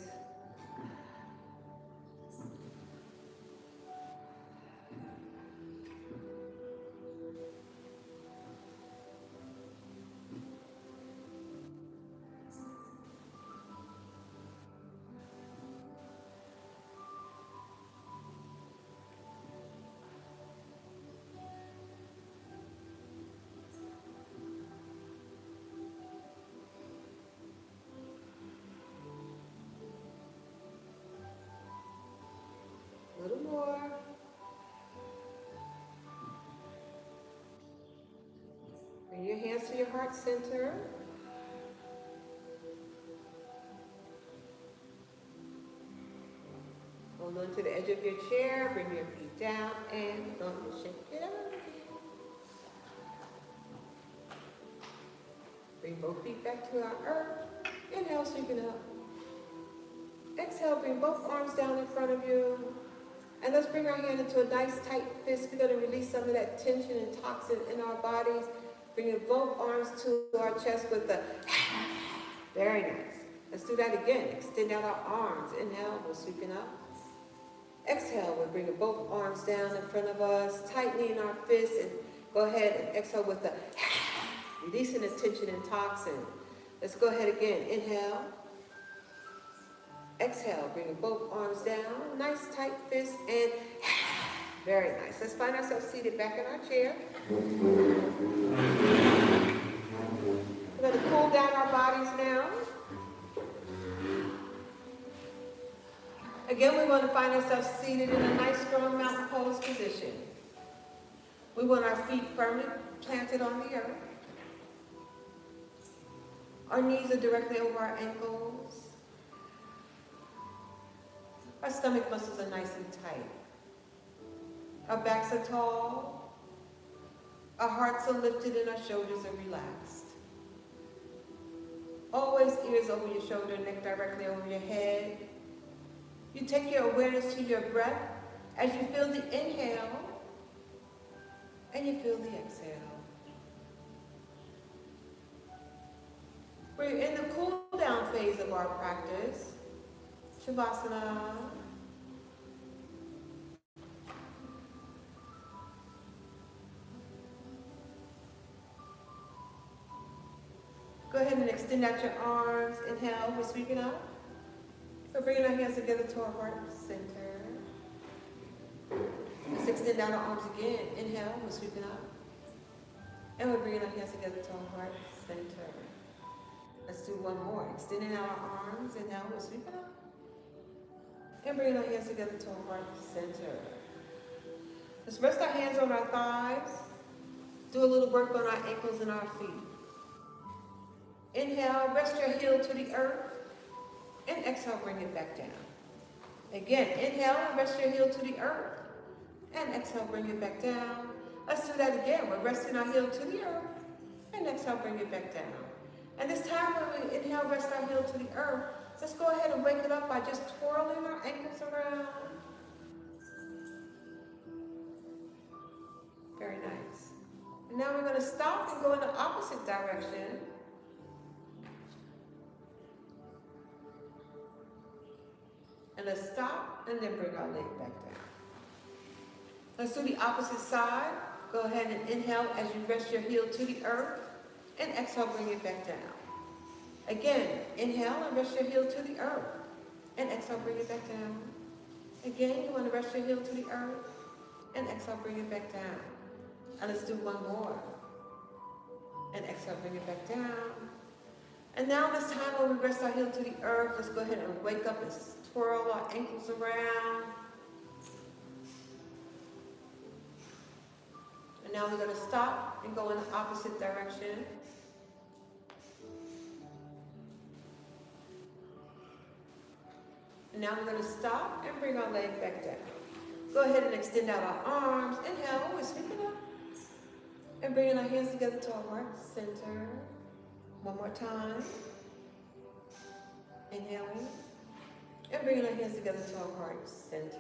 S1: A little more. Bring your hands to your heart center. Hold on to the edge of your chair. Bring your feet down and don't shake it out. Bring both feet back to our earth. Inhale, sweeping up. Exhale, bring both arms down in front of you. And let's bring our hand into a nice tight fist. We're going to release some of that tension and toxin in our bodies. Bring both arms to our chest with the very nice. Let's do that again. Extend out our arms. Inhale, we're sweeping up. Exhale, we're bringing both arms down in front of us, tightening our fists, and go ahead and exhale with the releasing the tension and toxin. Let's go ahead again. Inhale. Exhale, bringing both arms down. Nice tight fist and very nice. Let's find ourselves seated back in our chair. We're going to cool down our bodies now. Again, we want to find ourselves seated in a nice, strong mountain pose position. We want our feet firmly planted on the earth. Our knees are directly over our ankles. Our stomach muscles are nice and tight. Our backs are tall. Our hearts are lifted and our shoulders are relaxed. Always ears over your shoulder, neck directly over your head. You take your awareness to your breath as you feel the inhale and you feel the exhale. We're in the cool down phase of our practice. Shavasana. Go ahead and extend out your arms. Inhale, we're sweeping up. We're bringing our hands together to our heart center. Let's extend out our arms again. Inhale, we're sweeping up. And we're bringing our hands together to our heart center. Let's do one more. Extending out our arms. Inhale, we're sweeping up. And bringing our hands together to our heart center. Let's rest our hands on our thighs. Do a little work on our ankles and our feet. Inhale, rest your heel to the earth. And exhale, bring it back down. Again, inhale and rest your heel to the earth. And exhale, bring it back down. Let's do that again. We're resting our heel to the earth. And exhale, bring it back down. And this time when we inhale, rest our heel to the earth, let's go ahead and wake it up by just twirling our ankles around. Very nice. And now we're going to stop and go in the opposite direction. And let's stop and then bring our leg back down. Let's do the opposite side. Go ahead and inhale as you rest your heel to the earth. And exhale, bring it back down. Again, inhale and rest your heel to the earth. And exhale, bring it back down. Again, you want to rest your heel to the earth. And exhale, bring it back down. And let's do one more. And exhale, bring it back down. And now this time when we rest our heel to the earth, let's go ahead and wake up and twirl our ankles around. And now we're going to stop and go in the opposite direction. And now we're going to stop and bring our leg back down. Go ahead and extend out our arms. Inhale, we're sweeping up. And bringing our hands together to our heart center. One more time. Inhaling. And bringing our hands together to our heart center.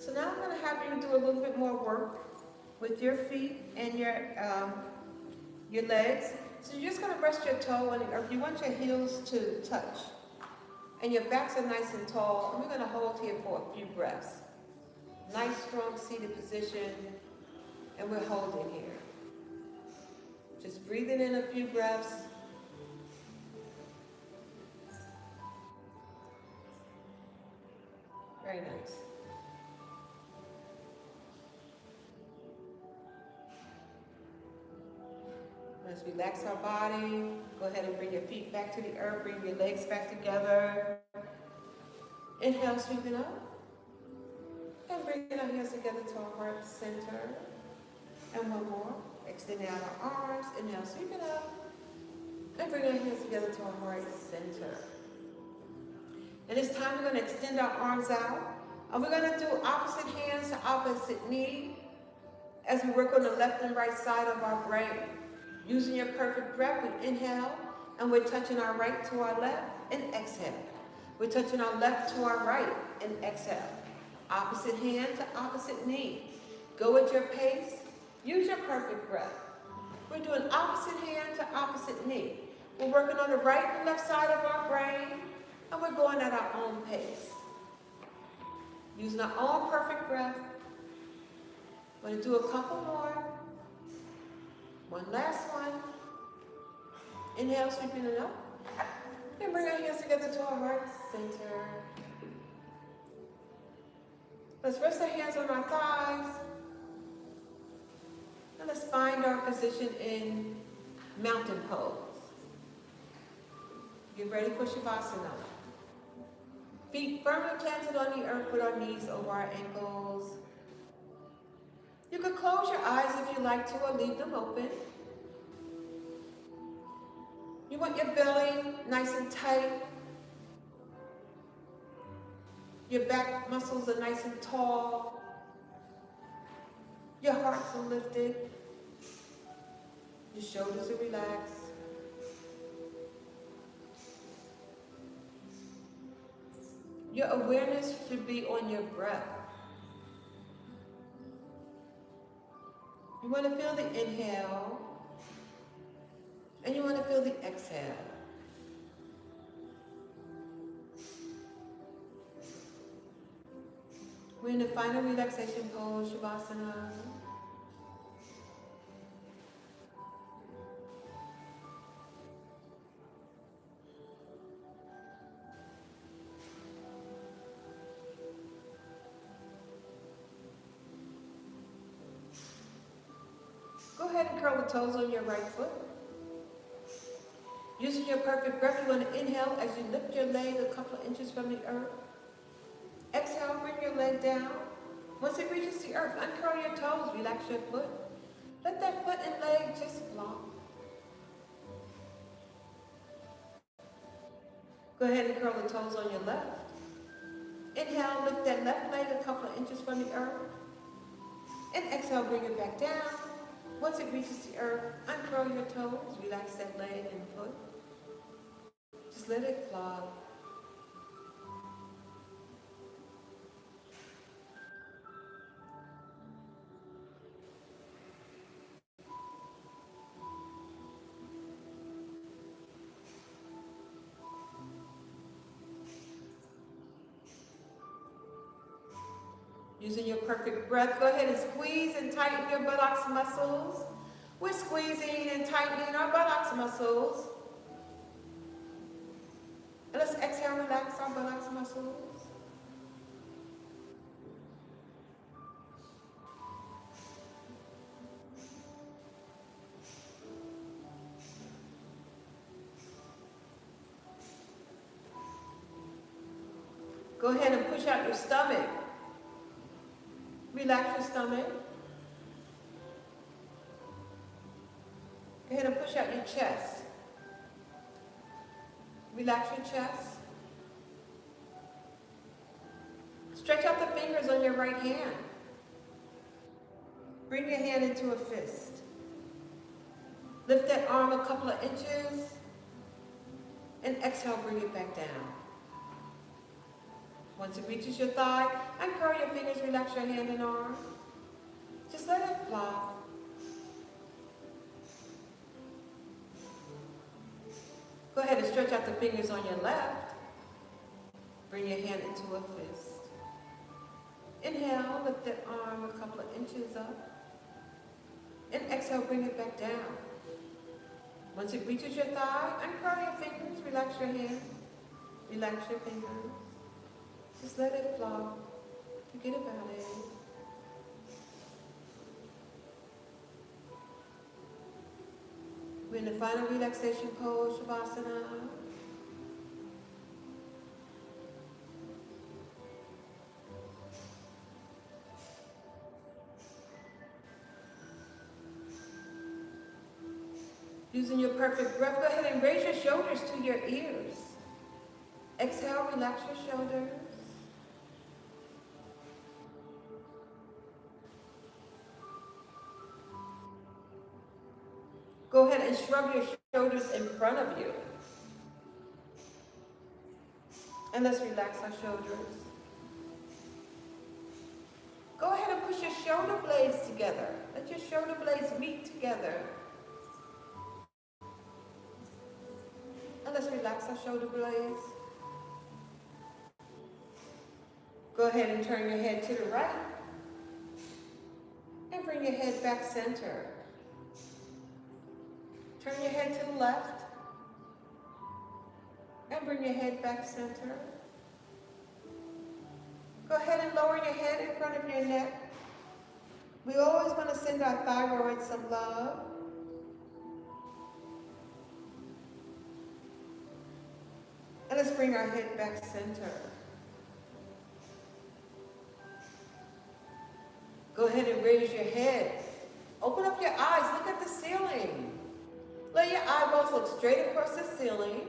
S1: So now I'm going to have you do a little bit more work with your feet and your legs. So you're just going to rest your toe on the earth. You want your heels to touch. And your backs are nice and tall. And we're going to hold here for a few breaths. Nice, strong seated position. And we're holding here. Just breathing in a few breaths. Very nice. Let's relax our body. Go ahead and bring your feet back to the earth. Bring your legs back together. Inhale, sweeping up. And bringing our hands together to our heart center. And one more. Extending out our arms. Inhale, sweeping up. And bring our hands together to our heart center. And this time we're going to extend our arms out. And we're going to do opposite hands to opposite knee as we work on the left and right side of our brain. Using your perfect breath, we inhale, and we're touching our right to our left, and exhale. We're touching our left to our right, and exhale. Opposite hand to opposite knee. Go at your pace. Use your perfect breath. We're doing opposite hand to opposite knee. We're working on the right and left side of our brain, and we're going at our own pace. Using our own perfect breath. We're going to do a couple more. One last one. Inhale, sweeping it up. And bring our hands together to our heart center. Let's rest our hands on our thighs. And let's find our position in mountain pose. Get ready for Shavasana. Feet firmly planted on the earth with our knees over our ankles. You could close your eyes if you like to or leave them open. You want your belly nice and tight. Your back muscles are nice and tall. Your hearts are lifted. Your shoulders are relaxed. Your awareness should be on your breath. You want to feel the inhale, and you want to feel the exhale. We're in the final relaxation pose, Shavasana. Go ahead and curl the toes on your right foot. Using your perfect breath, you want to inhale as you lift your leg a couple of inches from the earth. Exhale, bring your leg down. Once it reaches the earth, uncurl your toes, relax your foot. Let that foot and leg just flop. Go ahead and curl the toes on your left. Inhale, lift that left leg a couple of inches from the earth. And exhale, bring it back down. Once it reaches the earth, uncurl your toes, relax that leg and foot. Just let it flop. Using your perfect breath, go ahead and squeeze and tighten your buttocks muscles. We're squeezing and tightening our buttocks muscles. And let's exhale, relax our buttocks muscles. Go ahead and push out your stomach. Relax your stomach. Go ahead and push out your chest. Relax your chest. Stretch out the fingers on your right hand. Bring your hand into a fist. Lift that arm a couple of inches. And exhale, bring it back down. Once it reaches your thigh, uncurl your fingers, relax your hand and arm. Just let it flop. Go ahead and stretch out the fingers on your left. Bring your hand into a fist. Inhale, lift that arm a couple of inches up. And exhale, bring it back down. Once it reaches your thigh, uncurl your fingers, relax your hand, relax your fingers. Just let it flow. Forget about it. We're in the final relaxation pose, Shavasana. Using your perfect breath, go ahead and raise your shoulders to your ears. Exhale, relax your shoulders. Go ahead and shrug your shoulders in front of you. And let's relax our shoulders. Go ahead and push your shoulder blades together. Let your shoulder blades meet together. And let's relax our shoulder blades. Go ahead and turn your head to the right. And bring your head back center. Turn your head to the left. And bring your head back center. Go ahead and lower your head in front of your neck. We always want to send our thyroid some love. And let's bring our head back center. Go ahead and raise your head. Open up your eyes. Look at the ceiling. Let your eyeballs look straight across the ceiling.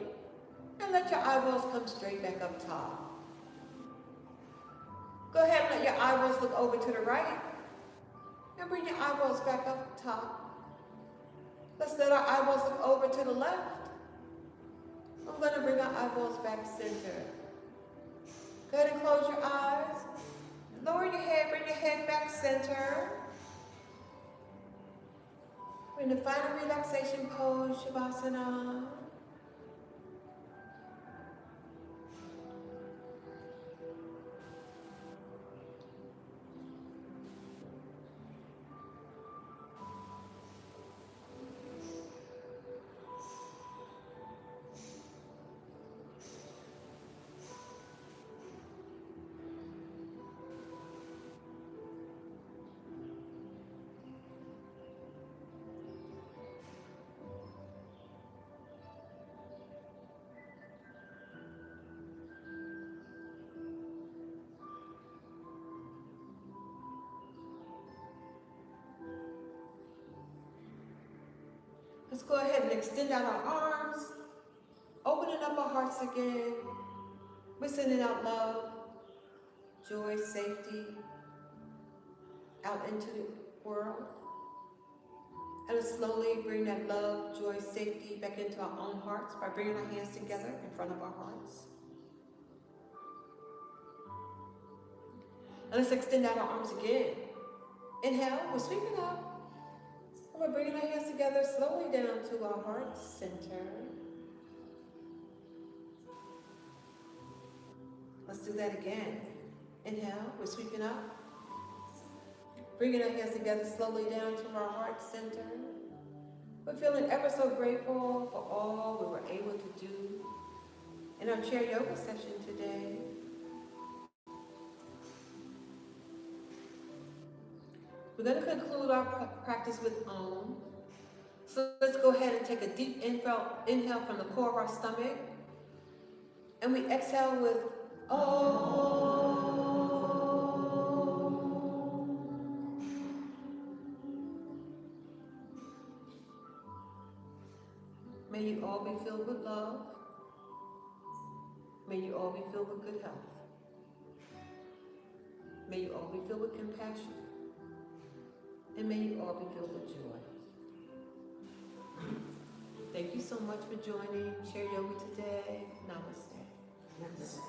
S1: And let your eyeballs come straight back up top. Go ahead and let your eyeballs look over to the right. And bring your eyeballs back up top. Let's let our eyeballs look over to the left. I'm going to bring our eyeballs back center. Go ahead and close your eyes. Lower your head, bring your head back center. We're in the final relaxation pose, Shavasana. Let's go ahead and extend out our arms, opening up our hearts again. We're sending out love, joy, safety out into the world. And let's slowly bring that love, joy, safety back into our own hearts by bringing our hands together in front of our hearts. And let's extend out our arms again. Inhale, we're sweeping up. And we're bringing our hands together slowly down to our heart center. Let's do that again. Inhale, we're sweeping up. Bringing our hands together slowly down to our heart center. We're feeling ever so grateful for all we were able to do in our chair yoga session today. We're going to conclude our practice with Om. So let's go ahead and take a deep inhale from the core of our stomach. And we exhale with Om. May you all be filled with love. May you all be filled with good health. May you all be filled with compassion. And may you all be filled with joy. Thank you so much for joining Chair Yoga today. Namaste.
S2: Namaste.